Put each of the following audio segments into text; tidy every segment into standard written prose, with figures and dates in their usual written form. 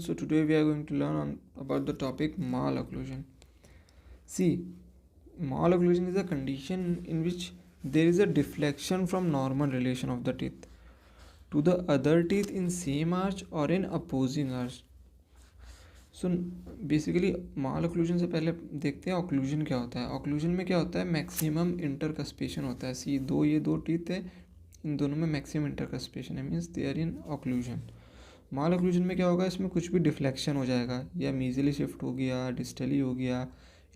So today we are going to learn about the topic malocclusion. See, malocclusion is a condition in which there is a deflection from normal relation of the teeth to the other teeth in same arch or in opposing arch. So basically mall occlusion से पहले देखते हैं occlusion क्या होता है. Occlusion में क्या होता है, मैक्सिमम इंटरकस्पेशन होता है. सी ये दो टीथ है, इन दोनों में मैक्सिमम इंटरकस्पेशन है, means they are in occlusion. Malocclusion में क्या होगा, इसमें कुछ भी डिफ्लेक्शन हो जाएगा, या मीजली शिफ्ट हो गया, डिस्टली हो गया,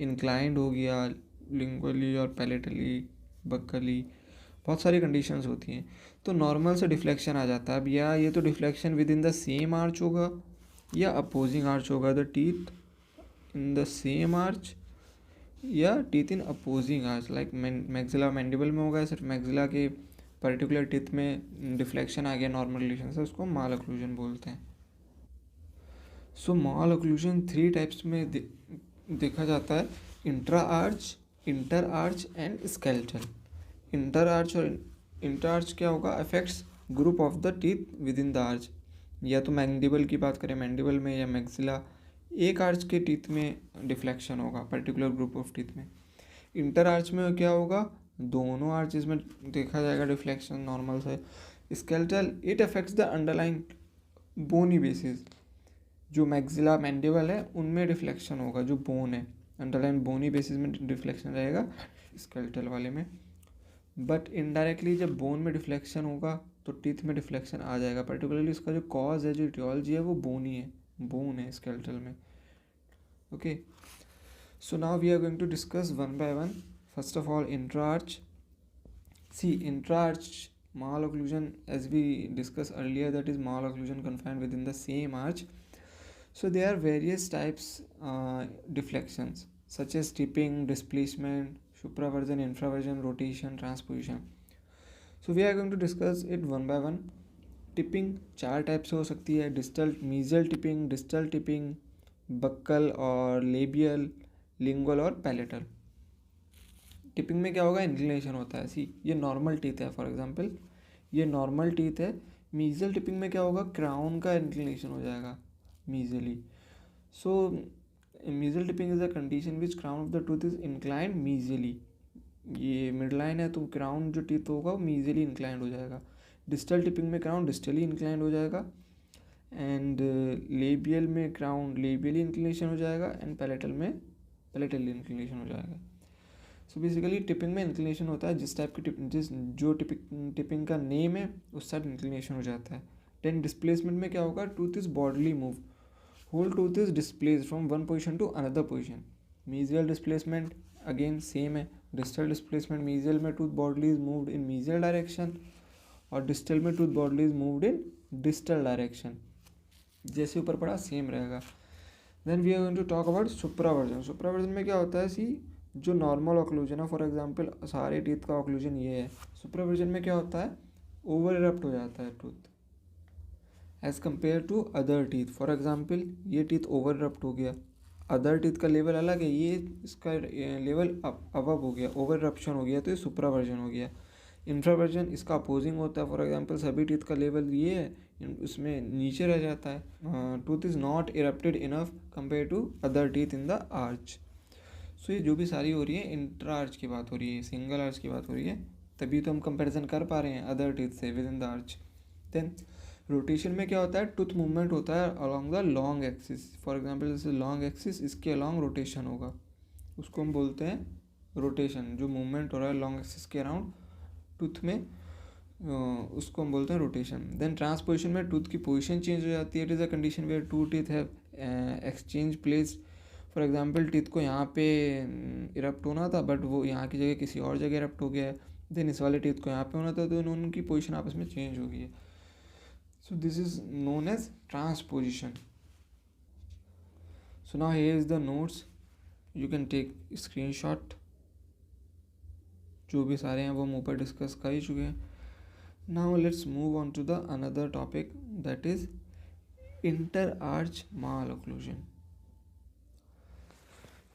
इंक्लाइंड हो गया, लिंगुअली और पैलेटली, बक्कली, बहुत सारी कंडीशंस होती हैं. तो नॉर्मल से डिफ्लेक्शन आ जाता है. अब या ये तो deflection within the same arch होगा या अपोजिंग आर्च होगा, the teeth in the same arch या teeth in opposing arch. Like maxilla mandible में होगा, सिर्फ मैक्सिला के पर्टिकुलर टीथ में डिफ्लेक्शन आ गया नॉर्मल रिलेशन से, उसको माल ऑक्लूजन बोलते हैं. सो माल ऑक्लूजन 3 टाइप्स में देखा जाता है, intra arch, inter arch and skeletal. Inter arch और इंटर आर्च क्या होगा, affects group of the teeth with in the arch. या तो मैंडिबल की बात करें, मैंडिबल में या मैक्सिला, एक आर्च के टीथ में डिफ्लेक्शन होगा पर्टिकुलर ग्रुप ऑफ टीथ में. इंटर आर्च में क्या होगा, दोनों आर्चेस में देखा जाएगा डिफ्लेक्शन नॉर्मल से. Skeletal, it affects the underline bony basis. जो मैक्सिला मैंडिबल है उनमें डिफ्लेक्शन होगा, जो बोन है अंडरलाइन बोनी बेसिस में डिफ्लेक्शन रहेगा स्केलेटल वाले में. बट इनडायरेक्टली जब बोन में डिफ्लेक्शन होगा तो टीथ में डिफ्लेक्शन आ जाएगा. पर्टिकुलरली इसका जो कॉज है, जो इटियोलॉजी है, वो बोनी है, बोन है स्केलेटल में. Okay, so now we are going to discuss one by one. First of all intra arch. See intra arch malocclusion, as we discussed earlier, that is malocclusion confined within the same arch. So there are various types deflections such as tipping, displacement, supraversion, infraversion, rotation, transposition. So we are going to discuss it one by one. Tipping 4 type से हो सकती है, distal mesial tipping, distal tipping, buccal और labial, lingual और palatal. Tipping में क्या होगा, inclination होता है. सी ये नॉर्मल टीथ है, फॉर एग्जांपल ये नॉर्मल टीथ है. मीजल टिपिंग में क्या होगा, क्राउन का इंक्लिनेशन हो जाएगा mesially. So mesial tipping is a condition which crown of the tooth is inclined mesially. ये मिड लाइन है तो क्राउन जो टीथ होगा वो मीजली इंक्लाइंड हो जाएगा. डिस्टल टिपिंग में क्राउन डिस्टली इंक्लाइंड हो जाएगा. एंड लेबियल में क्राउन लेबियली इंक्लिनेशन हो जाएगा. एंड पैलेटल में पैलेटली इंक्लिनेशन हो जाएगा. सो बेसिकली टिपिंग में इंक्लिनेशन होता है, जिस टाइप की जो टिपिंग का नेम है उस साइड इंक्लिनेशन हो जाता है. देन डिस्प्लेसमेंट में क्या होगा, tooth is bodily move, whole tooth is displace from one position to another position. Mesial displacement again same है. डिस्टल डिस्प्लेसमेंट, मीजियल में tooth bodily is moved in mesial direction और distal में tooth bodily is moved in distal direction. जैसे ऊपर पड़ा same रहेगा. Then we are going to talk about supraversion. Supraversion में क्या होता है, सी जो नॉर्मल ऑक्लूजन है, फॉर एग्जांपल सारे टीथ का ऑक्लूजन ये है. सुप्रावर्जन में क्या होता है, ओवर इरप्ट हो जाता है tooth as compared to other teeth. For example ये टीथ ओवर इरप्ट हो गया, अदर टीथ का लेवल अलग है, ये इसका लेवल अबव हो गया, ओवर इरप्शन हो गया, तो ये सुप्रावर्जन हो गया. इंफ्रावर्जन इसका अपोजिंग होता है. फॉर एग्जांपल सभी टीथ का लेवल ये है, उसमें नीचे रह जाता है. Tooth is not erupted enough compare to other teeth in the arch. So ये जो भी सारी हो रही है इंट्रा आर्च की बात हो रही है, सिंगल आर्च की बात हो रही है, तभी तो हम कंपैरिजन कर पा रहे हैं अदर टीथ से within the arch. Then rotation में क्या होता है, टूथ मूवमेंट होता है along the long axis. For example जैसे लॉन्ग एक्सिस, इसके अलॉन्ग रोटेशन होगा, उसको हम बोलते हैं रोटेशन. जो मूवमेंट हो रहा है लॉन्ग एक्सिस के अराउंड टूथ में, उसको हम बोलते हैं रोटेशन. देन ट्रांसपोजिशन में टूथ की पोजीशन चेंज हो जाती है. It is a condition where two teeth have exchange place. For example teeth को यहाँ पे इरप्ट होना था, बट वो यहाँ की जगह किसी और जगह इरप्ट हो गया है. देन इस वाले टीथ को यहाँ पे होना था, तो उनकी पोजीशन आपस में चेंज हो गई है. So this is known as transposition. So now here is the notes, you can take screenshot. जो भी सारे हैं वो हम ऊपर डिस्कस कर ही चुके हैं. Now let's move on to the another topic, that is inter arch malocclusion.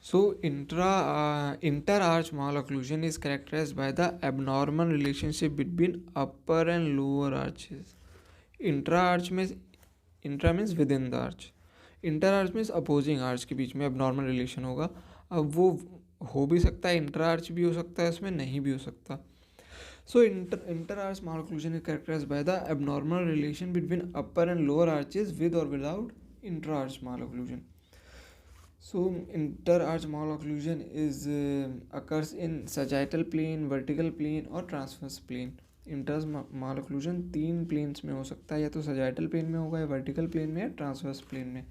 So inter-arch malocclusion is characterized by the abnormal relationship between upper and lower arches. Intra-arch means, intra means within the arch. Inter arch means opposing arch के बीच में अब normal relation होगा। अब वो हो भी सकता है, इंटर आर्च भी हो सकता है, इसमें नहीं भी हो सकता। So inter-arch malocclusion is characterized by the abnormal relation between upper and lower arches with or without intra-arch malocclusion. So inter-arch malocclusion is occurs in sagittal plane, vertical plane और transverse plane. Inter malocclusion 3 planes में हो सकता है, या तो sagittal plane में होगा, या वर्टिकल प्लेन में, या ट्रांसवर्स प्लेन में।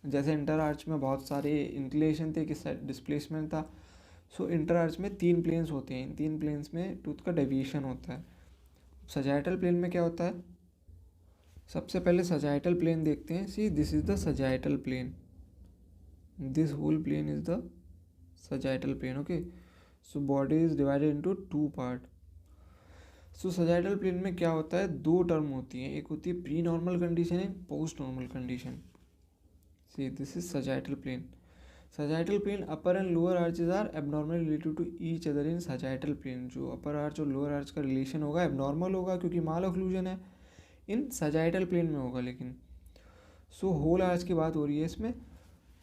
जैसे इंटर आर्च में बहुत सारे इंक्लिनेशन थे, किस साइड डिस्प्लेसमेंट था। सो इंटर आर्च में 3 प्लेन्स होते हैं, इन 3 प्लेन्स में टूथ का डेविएशन होता है। सजाइटल प्लेन में क्या होता है, सबसे पहले सजाइटल प्लेन देखते हैं। See this is the sagittal plane, this whole plane is the sagittal plane. Okay, so body is divided into 2 part. So sagittal plane में क्या होता है, 2 टर्म होती हैं, एक होती है प्री नॉर्मल कंडीशन, एक post normal condition. See this is sagittal plane. Sagittal plane upper and lower arches are abnormal related to each other in sagittal plane. जो अपर आर्च और लोअर आर्च का relation होगा abnormal होगा, क्योंकि माल occlusion है, इन sagittal plane में होगा। लेकिन सो होल आर्च की बात हो रही है इसमें।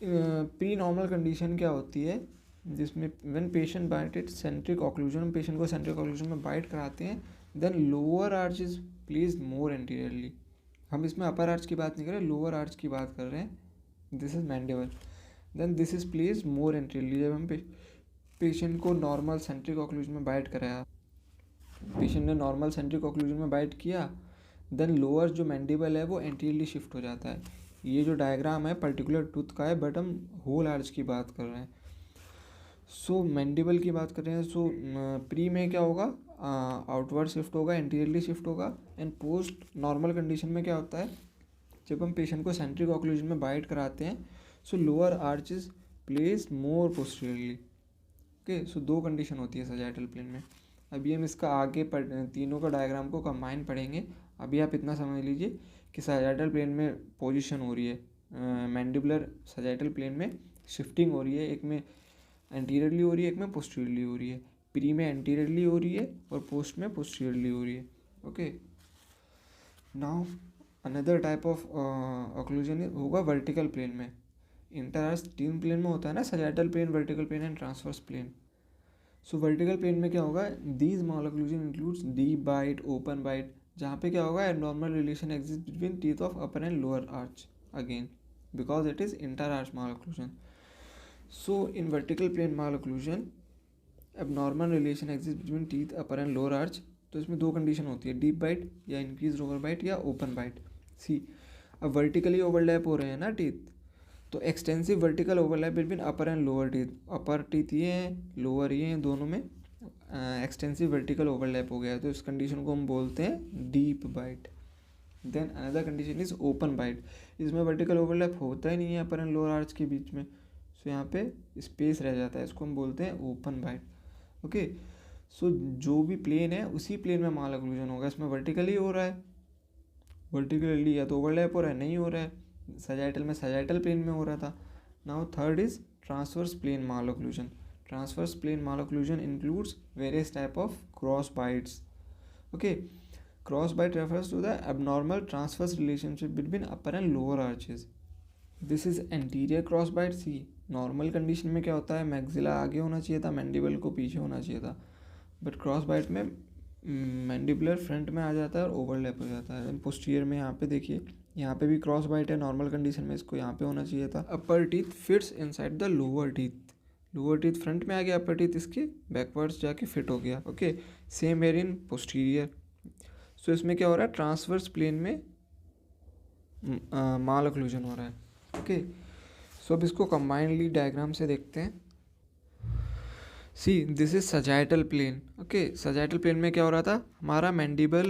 प्री नॉर्मल कंडीशन क्या होती है, जिसमें when patient bited centric occlusion, patient को सेंट्रिक ऑक्लूजन में बाइट कराते हैं, then lower arch is placed more anteriorly. हम इसमें अपर आर्च की बात नहीं कर रहे, लोअर आर्च की बात कर रहे हैं। This is mandible, then this is placed more anteriorly. जब हम पेशेंट को नॉर्मल सेंट्रिक ऑक्लूजन में बाइट कराया, पेशेंट ने नॉर्मल सेंट्रिक ऑक्लूजन में बाइट किया, देन लोअर जो मैंडिबल है वो एंटीरियरली शिफ्ट हो जाता है। ये जो डायग्राम है पर्टिकुलर टूथ का है, बट हम होल आर्च की बात कर रहे हैं। सो मैंडिबल की बात कर रहे हैं। सो प्री में क्या होगा, आउटवर्ड शिफ्ट होगा, एंटीरियरली शिफ्ट होगा। एंड पोस्ट नॉर्मल कंडीशन में क्या होता है, जब हम पेशेंट को सेंट्रिक ऑक्लूजन में बाइट कराते हैं, सो lower arch is placed more posteriorly. Okay, so 2 condition होती है सजाइटल प्लेन में। अभी हम इसका आगे तीनों का डायग्राम को कंबाइन पढ़ेंगे। अभी आप इतना समझ लीजिए कि सजाइटल प्लेन में पोजीशन हो रही है, मैंडिबुलर सजाइटल प्लेन में शिफ्टिंग हो रही है, एक में एंटीरियरली हो रही है, एक में पोस्टीरियरली हो रही है। प्री में एंटीरियरली हो रही है और पोस्ट में पोस्टीरियरली हो रही है। Okay, now another type of occlusion होगा वर्टिकल प्लेन में। इंटर आर्च 3 प्लेन में होता है ना, sagittal plane, vertical plane and transverse plane. So vertical plane में क्या होगा, these malocclusion includes deep bite, open bite, जहाँ पे क्या होगा, abnormal relation exist between teeth of upper and lower arch, again because it is inter arch malocclusion. So in vertical plane malocclusion abnormal relation exist between teeth upper and lower arch. तो इसमें 2 condition होती है, deep bite या increase lower bite या open bite. सी अब vertically overlap हो रहे हैं ना टीथ, तो extensive vertical overlap between upper and lower teeth, upper teeth ये हैं, लोअर ये हैं, दोनों में एक्सटेंसिव वर्टिकल ओवरलैप हो गया है, तो इस कंडीशन को हम बोलते हैं deep bite. Then another condition is open bite, इसमें वर्टिकल ओवरलैप होता ही नहीं है अपर एंड लोअर आर्च के बीच में, सो यहाँ पे स्पेस रह जाता है, इसको हम बोलते हैं ओपन बाइट। ओके, सो जो भी प्लेन है उसी प्लेन में माल ऑक्लूजन होगा। इसमें वर्टिकली हो रहा है, वर्टिकली या तो ओवरलैप हो रहा है, नहीं हो रहा है, सजाइटल में सजाइटल प्लेन में हो रहा था। Now third is transverse plane malocclusion. Transverse plane malocclusion includes various type of cross bites. Okay, cross bite refers to the abnormal transverse relationship between upper and lower arches. This is anterior cross bite. See normal condition में क्या होता है, maxilla आगे होना चाहिए था, mandible को पीछे होना चाहिए था, बट क्रॉस बाइट में मैंडिबुलर फ्रंट में आ जाता है और ओवरलैप हो जाता है। पोस्टीरियर में यहाँ पे देखिए, यहाँ पे भी क्रॉस बाइट है, नॉर्मल कंडीशन में इसको यहाँ पे होना चाहिए था। Upper teeth fits inside the lower teeth, lower teeth front में आ गया, अपर टीथ इसके बैकवर्ड्स जाके फिट हो गया। Okay, same here in posterior. So इसमें क्या हो रहा है, ट्रांसवर्स प्लेन में माल ऑक्लूजन हो रहा है। ओके, सो अब इसको कंबाइंडली डायग्राम से देखते हैं। See this is sagittal plane. Okay, sagittal plane में क्या हो रहा था, हमारा मैंडिबल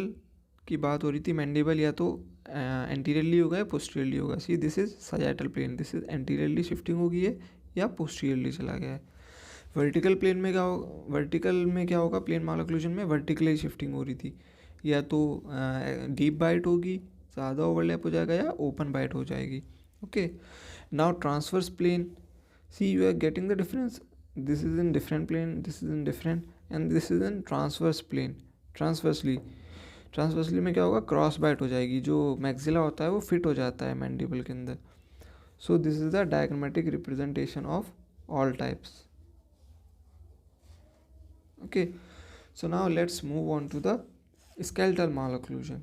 की बात हो रही थी। मैंडिबल या तो एंटीरियरली होगा या पोस्टीरियरली होगा। See this is sagittal plane, this is anteriorly shifting हो गई है या पोस्टीरियरली चला गया है। वर्टिकल प्लेन में क्या होगा, वर्टिकल में क्या होगा, प्लेन माल ऑक्लूजन में वर्टिकली शिफ्टिंग हो रही थी, या तो डीप बाइट होगी, ज़्यादा ओवरलैप हो जाएगा, या ओपन बाइट हो जाएगी। Okay, now transverse plane, see you are getting the difference, this is in different plane, this is in different, and this is in transverse plane. Transversely में क्या होगा, क्रॉस बाइट हो जाएगी, जो मैक्सिला होता है वो फिट हो जाता है मैंडिबल के अंदर। So this is the diagrammatic representation of all types. Okay, so now let's move on to the skeletal malocclusion.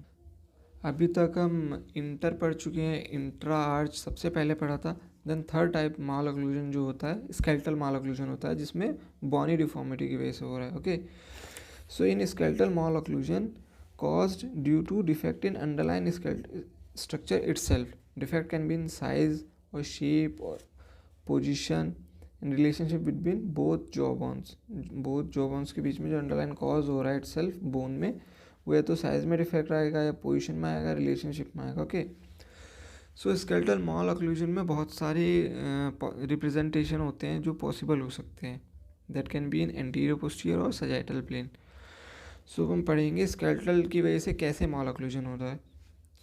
अभी तक हम इंटर पढ़ चुके हैं, इंट्रा आर्च सबसे पहले पढ़ा था. देन थर्ड टाइप माल ऑक्लूजन जो होता है स्केलेटल माल ऑक्लूजन होता है, जिसमें बॉनी डिफॉर्मिटी की वजह से हो रहा है. Okay, so in skeletal mall occlusion caused due to defect in underlying skeletal structure itself. Defect can be in size or shape or position in relationship between both jaw bones. both jaw bones के बीच में जो underlying cause हो रहा है itself bone में, वो या तो साइज में डिफेक्ट आएगा या पोजीशन में आएगा, रिलेशनशिप में आएगा. ओके, सो स्केलेटल माल ऑक्लूजन में बहुत सारे रिप्रेजेंटेशन होते हैं जो पॉसिबल हो सकते हैं. That can be in anterior posterior और सजाइटल प्लेन. सो हम पढ़ेंगे स्केलेटल की वजह से कैसे माल ऑक्लूजन होता है.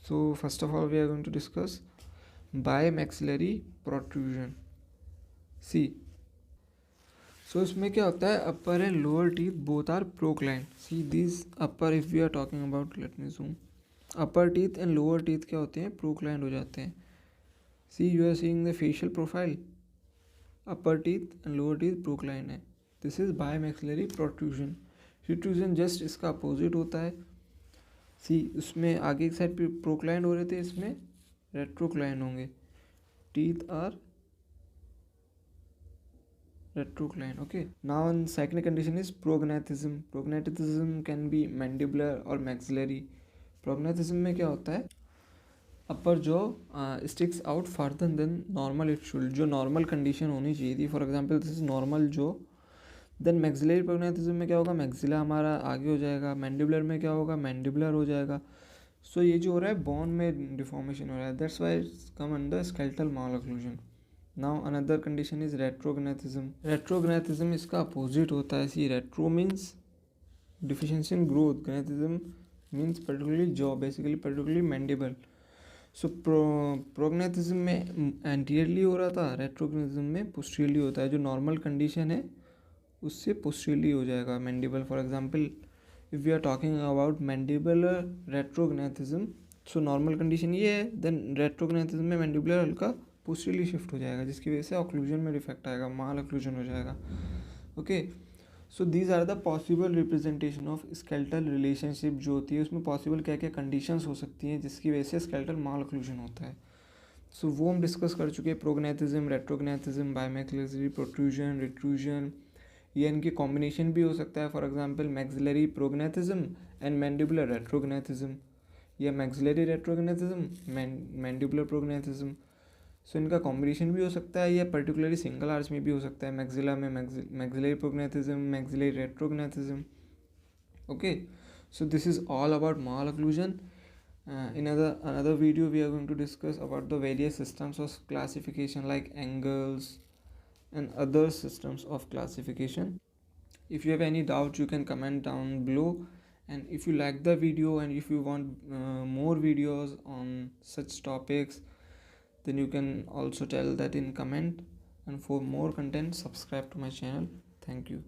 So first of all we are going to discuss bimaxillary protrusion. See, so इसमें क्या होता है, upper and lower teeth both are procline. See this upper, if we are talking about, let me zoom, upper teeth and lower teeth क्या होते हैं, procline हो जाते हैं. See you are seeing the facial profile, upper teeth and lower teeth procline है. This is bimaxillary protrusion. रिट्रूजन just इसका opposite होता है. सी, उसमें आगे की साइड पे प्रोक्लाइन हो रहे थे, इसमें रेट्रोक्लाइन होंगे. Teeth are retrocline. Okay, now in second condition is prognathism. Prognathism can be mandibular or maxillary. Prognathism में क्या होता है, अपर जो sticks out further than normal it should. जो नॉर्मल कंडीशन होनी चाहिए थी, for example this is normal जो. देन मैक्सिलरी प्रोग्नेटिज्म में क्या होगा, मैक्सिला हमारा आगे हो जाएगा. मैंडिबुलर में क्या होगा, मैंडिबुलर हो जाएगा. सो ये जो हो रहा है बोन में डिफॉर्मेशन हो रहा है, that's why it's come under skeletal malocclusion. Now another condition is retrognathism. Retrognathism इसका अपोजिट होता है. See, retro means deficiency in growth, gnathism means particularly jaw, basically particularly mandible. So prognathism में anteriorly हो रहा था, रेट्रोग्नेथिज्म में पोस्टीरियरली होता है. जो नॉर्मल कंडीशन है उससे पोस्टीरियरली हो जाएगा mandible. For example if we are talking about mandibular retrognathism, so normal condition ये है. देन रेट्रोग्नेथिज्म में मैंडिबुलर हल्का पोस्टीरियरली शिफ्ट हो जाएगा, जिसकी वजह से ऑक्लूजन में डिफेक्ट आएगा, माल ऑक्लूजन हो जाएगा. Okay, so these are the possible representation of skeletal relationship जो होती है. उसमें पॉसिबल क्या क्या कंडीशंस हो सकती हैं जिसकी वजह से स्केलेटल माल ऑक्लूजन होता है. सो वो हम डिस्कस कर चुके हैं, प्रोग्नेथिज्म, रेट्रोग्नेथिज्म, बायमैक्सिलरी प्रोट्रूजन, रिट्रूजन. ये इनकी कॉम्बिनेशन भी हो सकता है. For example maxillary prognathism and mandibular retrognathism, या मैक्सिलरी रेट्रोग्नेथिज्म मैंडिबुलर प्रोग्नेथिज्म. सो इनका कॉम्बिनेशन भी हो सकता है, या पर्टिकुलरली सिंगल आर्च में भी हो सकता है. मैक्सिला में maxillary prognathism, maxillary retrognathism. Okay, so this is all about malocclusion. In another video we are going to discuss about the various systems of classification like angles and other systems of classification. If you have any doubts you can comment down below, and if you like the video and if you want more videos on such topics, then you can also tell that in comment. And for more content subscribe to my channel. Thank you.